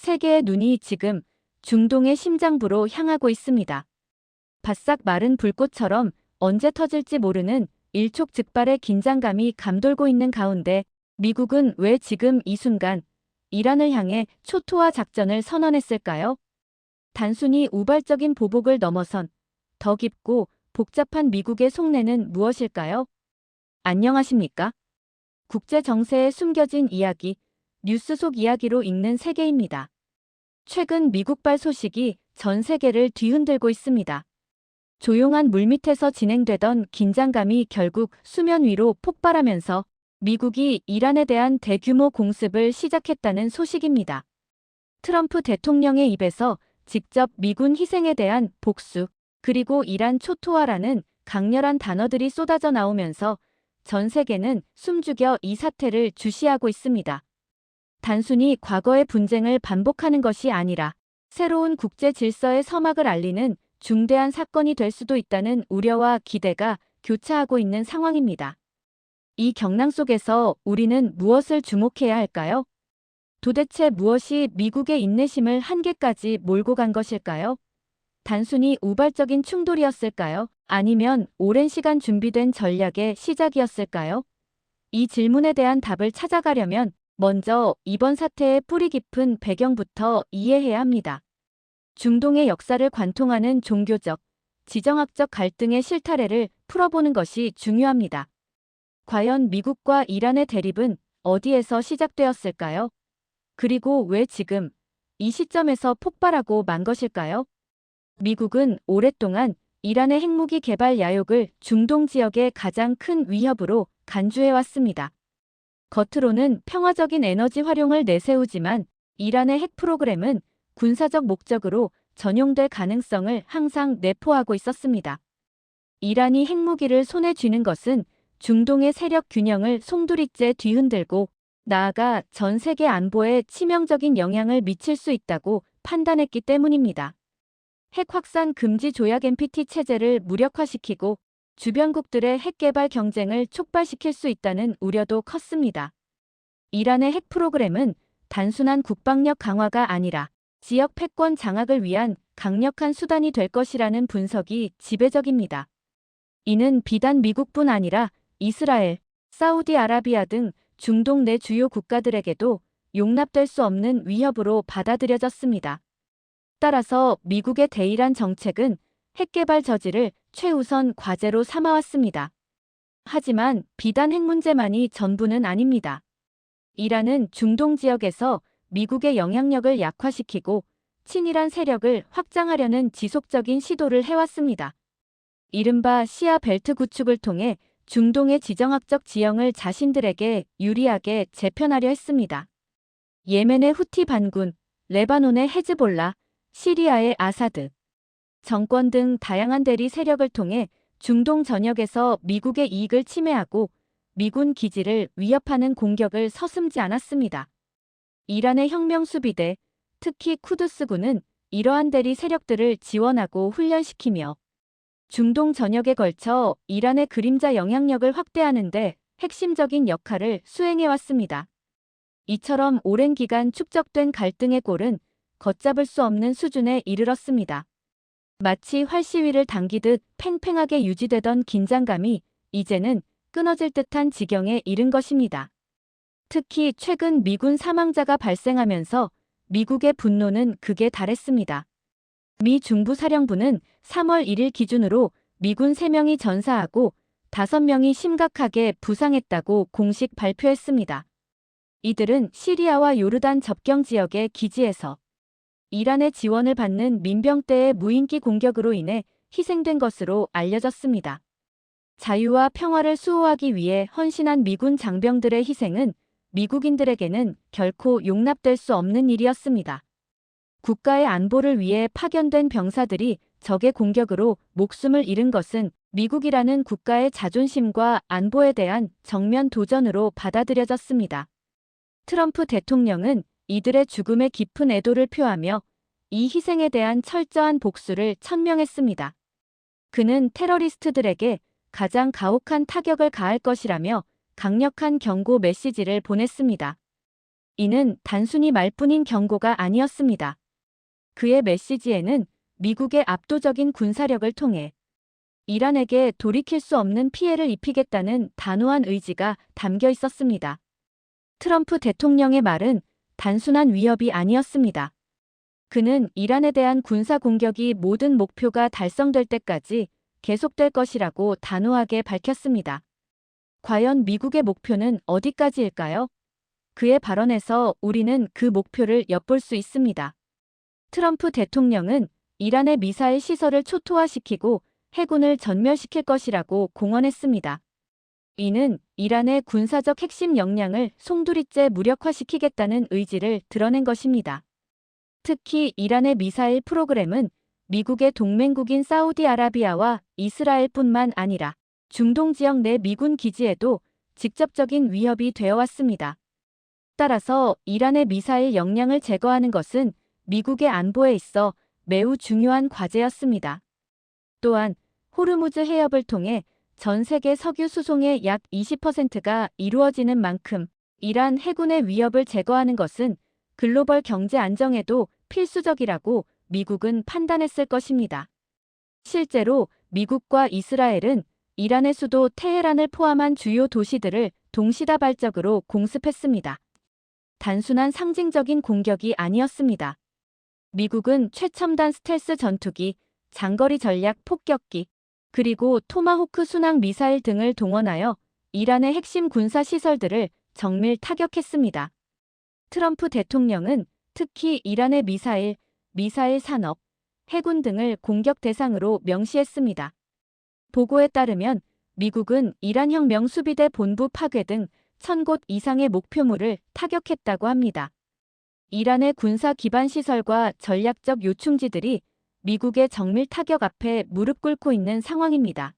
세계의 눈이 지금 중동의 심장부로 향하고 있습니다. 바싹 마른 불꽃처럼 언제 터질지 모르는 일촉즉발의 긴장감이 감돌고 있는 가운데 미국은 왜 지금 이 순간 이란을 향해 초토화 작전을 선언했을까요? 단순히 우발적인 보복을 넘어선 더 깊고 복잡한 미국의 속내는 무엇일까요? 안녕하십니까? 국제 정세에 숨겨진 이야기, 뉴스 속 이야기로 읽는 세계입니다. 최근 미국발 소식이 전 세계를 뒤흔들고 있습니다. 조용한 물밑에서 진행되던 긴장감이 결국 수면 위로 폭발하면서 미국이 이란에 대한 대규모 공습을 시작했다는 소식입니다. 트럼프 대통령의 입에서 직접 미군 희생에 대한 복수, 그리고 이란 초토화라는 강렬한 단어들이 쏟아져 나오면서 전 세계는 숨죽여 이 사태를 주시하고 있습니다. 단순히 과거의 분쟁을 반복하는 것이 아니라 새로운 국제 질서의 서막을 알리는 중대한 사건이 될 수도 있다는 우려와 기대가 교차하고 있는 상황입니다. 이 경랑 속에서 우리는 무엇을 주목해야 할까요? 도대체 무엇이 미국의 인내심을 한계까지 몰고 간 것일까요? 단순히 우발적인 충돌이었을까요? 아니면 오랜 시간 준비된 전략의 시작이었을까요? 이 질문에 대한 답을 찾아가려면 먼저 이번 사태의 뿌리 깊은 배경부터 이해해야 합니다. 중동의 역사를 관통하는 종교적, 지정학적 갈등의 실타래를 풀어보는 것이 중요합니다. 과연 미국과 이란의 대립은 어디에서 시작되었을까요? 그리고 왜 지금 이 시점에서 폭발하고 만 것일까요? 미국은 오랫동안 이란의 핵무기 개발 야욕을 중동 지역의 가장 큰 위협으로 간주해왔습니다. 겉으로는 평화적인 에너지 활용을 내세우지만 이란의 핵 프로그램은 군사적 목적으로 전용될 가능성을 항상 내포하고 있었습니다. 이란이 핵무기를 손에 쥐는 것은 중동의 세력 균형을 송두리째 뒤흔들고 나아가 전 세계 안보에 치명적인 영향을 미칠 수 있다고 판단했기 때문입니다. 핵 확산 금지 조약 NPT 체제를 무력화시키고 주변국들의 핵 개발 경쟁을 촉발시킬 수 있다는 우려도 컸습니다. 이란의 핵 프로그램은 단순한 국방력 강화가 아니라 지역 패권 장악을 위한 강력한 수단이 될 것이라는 분석이 지배적입니다. 이는 비단 미국뿐 아니라 이스라엘, 사우디아라비아 등 중동 내 주요 국가들에게도 용납될 수 없는 위협으로 받아들여졌습니다. 따라서 미국의 대이란 정책은 핵개발 저지를 최우선 과제로 삼아왔습니다. 하지만 비단 핵 문제만이 전부는 아닙니다. 이란은 중동 지역에서 미국의 영향력을 약화시키고 친이란 세력을 확장하려는 지속적인 시도를 해왔습니다. 이른바 시아 벨트 구축을 통해 중동의 지정학적 지형을 자신들에게 유리하게 재편하려 했습니다. 예멘의 후티 반군, 레바논의 헤즈볼라, 시리아의 아사드 정권 등 다양한 대리 세력을 통해 중동 전역에서 미국의 이익을 침해하고 미군 기지를 위협하는 공격을 서슴지 않았습니다. 이란의 혁명수비대, 특히 쿠드스군은 이러한 대리 세력들을 지원하고 훈련시키며 중동 전역에 걸쳐 이란의 그림자 영향력을 확대하는 데 핵심적인 역할을 수행해왔습니다. 이처럼 오랜 기간 축적된 갈등의 골은 걷잡을 수 없는 수준에 이르렀습니다. 마치 활시위를 당기듯 팽팽하게 유지되던 긴장감이 이제는 끊어질 듯한 지경에 이른 것입니다. 특히 최근 미군 사망자가 발생하면서 미국의 분노는 극에 달했습니다. 미 중부사령부는 3월 1일 기준으로 미군 3명이 전사하고 5명이 심각하게 부상했다고 공식 발표했습니다. 이들은 시리아와 요르단 접경 지역의 기지에서 이란의 지원을 받는 민병대의 무인기 공격으로 인해 희생된 것으로 알려졌습니다. 자유와 평화를 수호하기 위해 헌신한 미군 장병들의 희생은 미국인들에게는 결코 용납될 수 없는 일이었습니다. 국가의 안보를 위해 파견된 병사들이 적의 공격으로 목숨을 잃은 것은 미국이라는 국가의 자존심과 안보에 대한 정면 도전으로 받아들여졌습니다. 트럼프 대통령은 이들의 죽음에 깊은 애도를 표하며 이 희생에 대한 철저한 복수를 천명했습니다. 그는 테러리스트들에게 가장 가혹한 타격을 가할 것이라며 강력한 경고 메시지를 보냈습니다. 이는 단순히 말뿐인 경고가 아니었습니다. 그의 메시지에는 미국의 압도적인 군사력을 통해 이란에게 돌이킬 수 없는 피해를 입히겠다는 단호한 의지가 담겨 있었습니다. 트럼프 대통령의 말은 단순한 위협이 아니었습니다. 그는 이란에 대한 군사 공격이 모든 목표가 달성될 때까지 계속될 것이라고 단호하게 밝혔습니다. 과연 미국의 목표는 어디까지일까요? 그의 발언에서 우리는 그 목표를 엿볼 수 있습니다. 트럼프 대통령은 이란의 미사일 시설을 초토화시키고 해군을 전멸시킬 것이라고 공언했습니다. 이는 이란의 군사적 핵심 역량을 송두리째 무력화시키겠다는 의지를 드러낸 것입니다. 특히 이란의 미사일 프로그램은 미국의 동맹국인 사우디아라비아와 이스라엘뿐만 아니라 중동 지역 내 미군 기지에도 직접적인 위협이 되어 왔습니다. 따라서 이란의 미사일 역량을 제거하는 것은 미국의 안보에 있어 매우 중요한 과제였습니다. 또한 호르무즈 해협을 통해 전 세계 석유 수송의 약 20%가 이루어지는 만큼 이란 해군의 위협을 제거하는 것은 글로벌 경제 안정에도 필수적이라고 미국은 판단했을 것입니다. 실제로 미국과 이스라엘은 이란의 수도 테헤란을 포함한 주요 도시들을 동시다발적으로 공습했습니다. 단순한 상징적인 공격이 아니었습니다. 미국은 최첨단 스텔스 전투기, 장거리 전략 폭격기, 그리고 토마호크 순항 미사일 등을 동원하여 이란의 핵심 군사 시설들을 정밀 타격했습니다. 트럼프 대통령은 특히 이란의 미사일 산업, 해군 등을 공격 대상으로 명시했습니다. 보고에 따르면 미국은 이란형 명수비대 본부 파괴 등 1000곳 이상의 목표물을 타격했다고 합니다. 이란의 군사 기반 시설과 전략적 요충지들이 미국의 정밀 타격 앞에 무릎 꿇고 있는 상황입니다.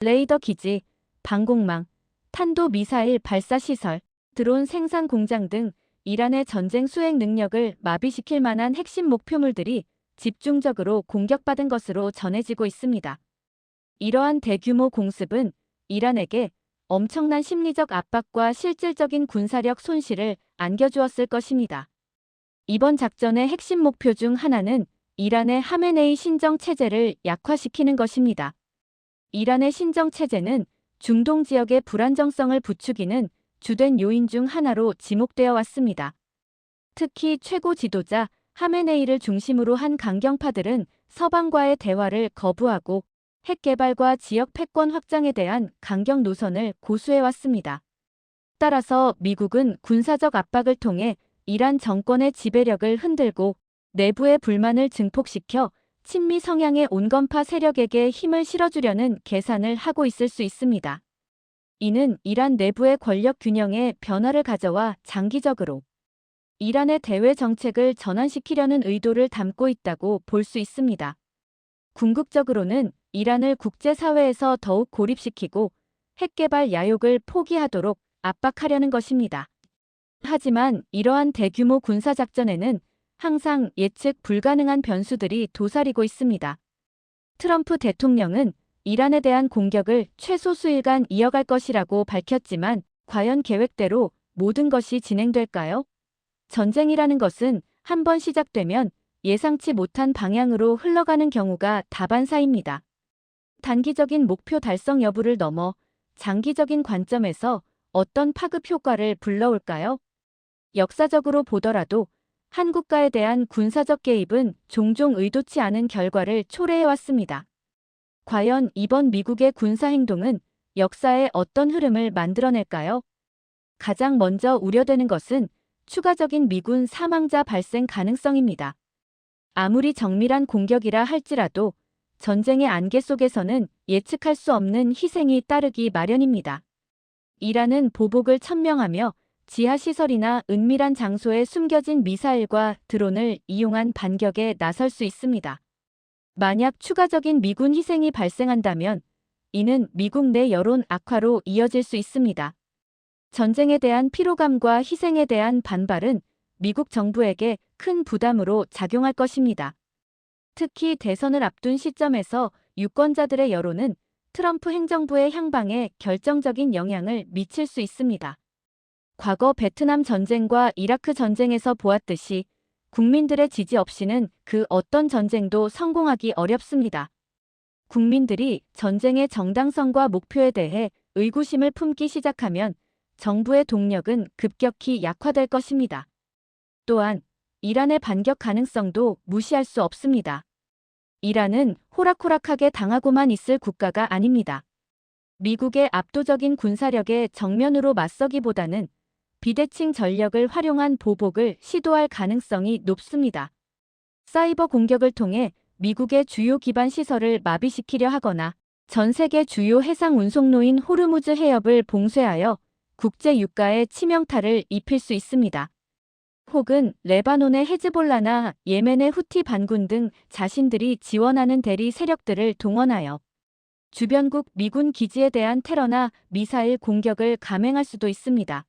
레이더 기지, 방공망, 탄도 미사일 발사 시설, 드론 생산 공장 등 이란의 전쟁 수행 능력을 마비시킬 만한 핵심 목표물들이 집중적으로 공격받은 것으로 전해지고 있습니다. 이러한 대규모 공습은 이란에게 엄청난 심리적 압박과 실질적인 군사력 손실을 안겨주었을 것입니다. 이번 작전의 핵심 목표 중 하나는 이란의 하메네이 신정체제를 약화시키는 것입니다. 이란의 신정체제는 중동 지역의 불안정성을 부추기는 주된 요인 중 하나로 지목되어 왔습니다. 특히 최고 지도자 하메네이를 중심으로 한 강경파들은 서방과의 대화를 거부하고 핵 개발과 지역 패권 확장에 대한 강경 노선을 고수해왔습니다. 따라서 미국은 군사적 압박을 통해 이란 정권의 지배력을 흔들고 내부의 불만을 증폭시켜 친미 성향의 온건파 세력에게 힘을 실어주려는 계산을 하고 있을 수 있습니다. 이는 이란 내부의 권력 균형에 변화를 가져와 장기적으로 이란의 대외 정책을 전환시키려는 의도를 담고 있다고 볼 수 있습니다. 궁극적으로는 이란을 국제사회에서 더욱 고립시키고 핵개발 야욕을 포기하도록 압박하려는 것입니다. 하지만 이러한 대규모 군사작전에는 항상 예측 불가능한 변수들이 도사리고 있습니다. 트럼프 대통령은 이란에 대한 공격을 최소 수일간 이어갈 것이라고 밝혔지만 과연 계획대로 모든 것이 진행될까요? 전쟁이라는 것은 한번 시작되면 예상치 못한 방향으로 흘러가는 경우가 다반사입니다. 단기적인 목표 달성 여부를 넘어 장기적인 관점에서 어떤 파급 효과를 불러올까요? 역사적으로 보더라도 한 국가에 대한 군사적 개입은 종종 의도치 않은 결과를 초래해왔습니다. 과연 이번 미국의 군사 행동은 역사에 어떤 흐름을 만들어낼까요? 가장 먼저 우려되는 것은 추가적인 미군 사망자 발생 가능성입니다. 아무리 정밀한 공격이라 할지라도 전쟁의 안개 속에서는 예측할 수 없는 희생이 따르기 마련입니다. 이란은 보복을 천명하며 지하시설이나 은밀한 장소에 숨겨진 미사일과 드론을 이용한 반격에 나설 수 있습니다. 만약 추가적인 미군 희생이 발생한다면 이는 미국 내 여론 악화로 이어질 수 있습니다. 전쟁에 대한 피로감과 희생에 대한 반발은 미국 정부에게 큰 부담으로 작용할 것입니다. 특히 대선을 앞둔 시점에서 유권자들의 여론은 트럼프 행정부의 향방에 결정적인 영향을 미칠 수 있습니다. 과거 베트남 전쟁과 이라크 전쟁에서 보았듯이 국민들의 지지 없이는 그 어떤 전쟁도 성공하기 어렵습니다. 국민들이 전쟁의 정당성과 목표에 대해 의구심을 품기 시작하면 정부의 동력은 급격히 약화될 것입니다. 또한 이란의 반격 가능성도 무시할 수 없습니다. 이란은 호락호락하게 당하고만 있을 국가가 아닙니다. 미국의 압도적인 군사력에 정면으로 맞서기보다는 비대칭 전력을 활용한 보복을 시도할 가능성이 높습니다. 사이버 공격을 통해 미국의 주요 기반 시설을 마비시키려 하거나 전 세계 주요 해상 운송로인 호르무즈 해협을 봉쇄하여 국제 유가에 치명타를 입힐 수 있습니다. 혹은 레바논의 헤즈볼라나 예멘의 후티 반군 등 자신들이 지원하는 대리 세력들을 동원하여 주변국 미군 기지에 대한 테러나 미사일 공격을 감행할 수도 있습니다.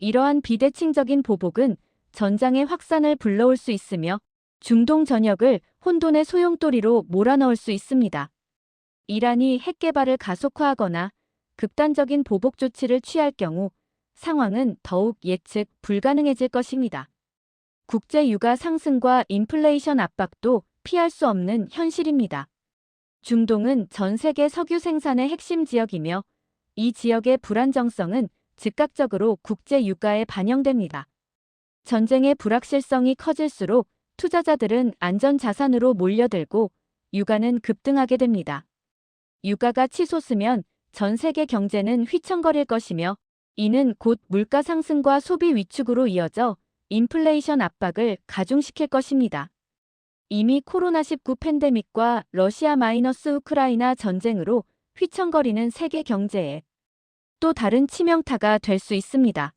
이러한 비대칭적인 보복은 전장의 확산을 불러올 수 있으며 중동 전역을 혼돈의 소용돌이로 몰아넣을 수 있습니다. 이란이 핵 개발을 가속화하거나 극단적인 보복 조치를 취할 경우 상황은 더욱 예측 불가능해질 것입니다. 국제 유가 상승과 인플레이션 압박도 피할 수 없는 현실입니다. 중동은 전 세계 석유 생산의 핵심 지역이며 이 지역의 불안정성은 즉각적으로 국제 유가에 반영됩니다. 전쟁의 불확실성이 커질수록 투자자들은 안전자산으로 몰려들고 유가는 급등하게 됩니다. 유가가 치솟으면 전 세계 경제는 휘청거릴 것이며 이는 곧 물가 상승과 소비 위축으로 이어져 인플레이션 압박을 가중시킬 것입니다. 이미 코로나19 팬데믹과 러시아-우크라이나 전쟁으로 휘청거리는 세계 경제에 또 다른 치명타가 될 수 있습니다.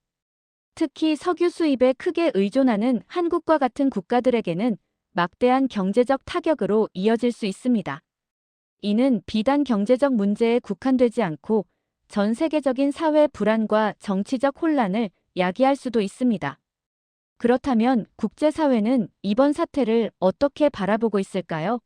특히 석유 수입에 크게 의존하는 한국과 같은 국가들에게는 막대한 경제적 타격으로 이어질 수 있습니다. 이는 비단 경제적 문제에 국한되지 않고 전 세계적인 사회 불안과 정치적 혼란을 야기할 수도 있습니다. 그렇다면 국제사회는 이번 사태를 어떻게 바라보고 있을까요?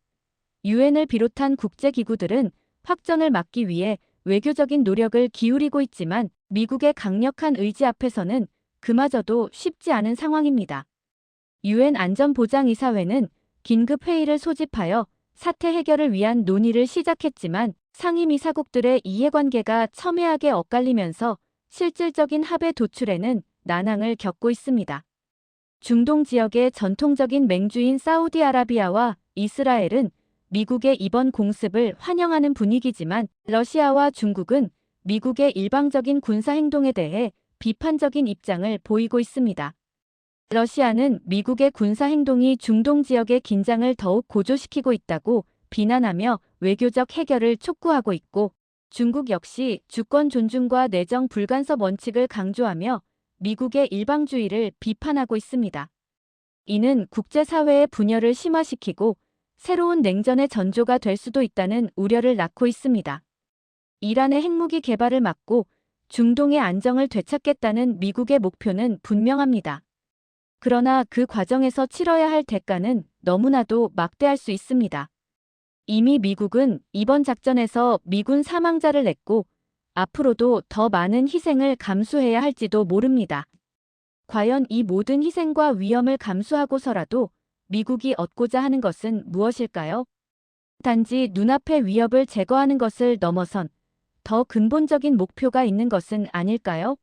유엔을 비롯한 국제기구들은 확전을 막기 위해 외교적인 노력을 기울이고 있지만 미국의 강력한 의지 앞에서는 그마저도 쉽지 않은 상황입니다. 유엔 안전보장이사회는 긴급 회의를 소집하여 사태 해결을 위한 논의를 시작했지만 상임이사국들의 이해관계가 첨예하게 엇갈리면서 실질적인 합의 도출에는 난항을 겪고 있습니다. 중동 지역의 전통적인 맹주인 사우디아라비아와 이스라엘은 미국의 이번 공습을 환영하는 분위기지만 러시아와 중국은 미국의 일방적인 군사 행동에 대해 비판적인 입장을 보이고 있습니다. 러시아는 미국의 군사 행동이 중동 지역의 긴장을 더욱 고조시키고 있다고 비난하며 외교적 해결을 촉구하고 있고 중국 역시 주권 존중과 내정 불간섭 원칙을 강조하며 미국의 일방주의를 비판하고 있습니다. 이는 국제사회의 분열을 심화시키고 새로운 냉전의 전조가 될 수도 있다는 우려를 낳고 있습니다. 이란의 핵무기 개발을 막고 중동의 안정을 되찾겠다는 미국의 목표는 분명합니다. 그러나 그 과정에서 치러야 할 대가는 너무나도 막대할 수 있습니다. 이미 미국은 이번 작전에서 미군 사망자를 냈고 앞으로도 더 많은 희생을 감수해야 할지도 모릅니다. 과연 이 모든 희생과 위험을 감수하고서라도 미국이 얻고자 하는 것은 무엇일까요? 단지 눈앞의 위협을 제거하는 것을 넘어선 더 근본적인 목표가 있는 것은 아닐까요?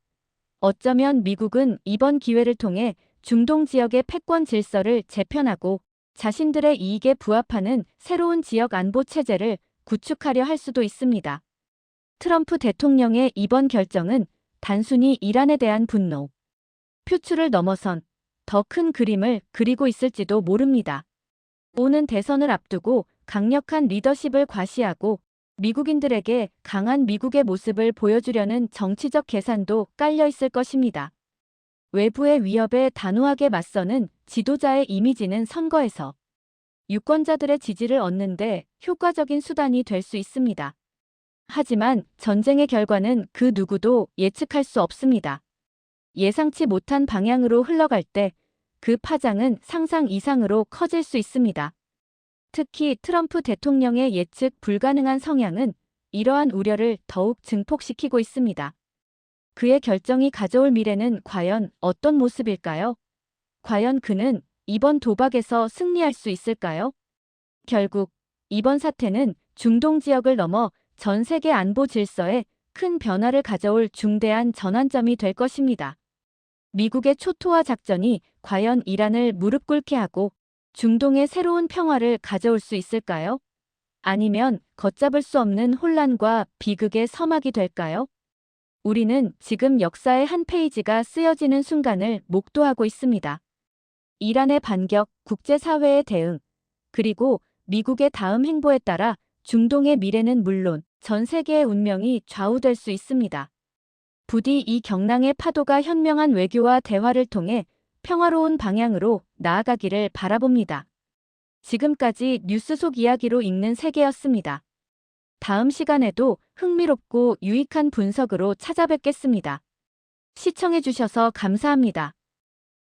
어쩌면 미국은 이번 기회를 통해 중동 지역의 패권 질서를 재편하고 자신들의 이익에 부합하는 새로운 지역 안보 체제를 구축하려 할 수도 있습니다. 트럼프 대통령의 이번 결정은 단순히 이란에 대한 분노, 표출을 넘어선 더 큰 그림을 그리고 있을지도 모릅니다. 오는 대선을 앞두고 강력한 리더십을 과시하고 미국인들에게 강한 미국의 모습을 보여주려는 정치적 계산도 깔려 있을 것입니다. 외부의 위협에 단호하게 맞서는 지도자의 이미지는 선거에서 유권자들의 지지를 얻는데 효과적인 수단이 될 수 있습니다. 하지만 전쟁의 결과는 그 누구도 예측할 수 없습니다. 예상치 못한 방향으로 흘러갈 때 그 파장은 상상 이상으로 커질 수 있습니다. 특히 트럼프 대통령의 예측 불가능한 성향은 이러한 우려를 더욱 증폭시키고 있습니다. 그의 결정이 가져올 미래는 과연 어떤 모습일까요? 과연 그는 이번 도박에서 승리할 수 있을까요? 결국 이번 사태는 중동 지역을 넘어 전 세계 안보 질서에 큰 변화를 가져올 중대한 전환점이 될 것입니다. 미국의 초토화 작전이 과연 이란을 무릎 꿇게 하고 중동에 새로운 평화를 가져올 수 있을까요? 아니면 걷잡을 수 없는 혼란과 비극의 서막이 될까요? 우리는 지금 역사의 한 페이지가 쓰여지는 순간을 목도하고 있습니다. 이란의 반격, 국제사회의 대응, 그리고 미국의 다음 행보에 따라 중동의 미래는 물론 전 세계의 운명이 좌우될 수 있습니다. 부디 이 경랑의 파도가 현명한 외교와 대화를 통해 평화로운 방향으로 나아가기를 바라봅니다. 지금까지 뉴스 속 이야기로 읽는 세계였습니다. 다음 시간에도 흥미롭고 유익한 분석으로 찾아뵙겠습니다. 시청해주셔서 감사합니다.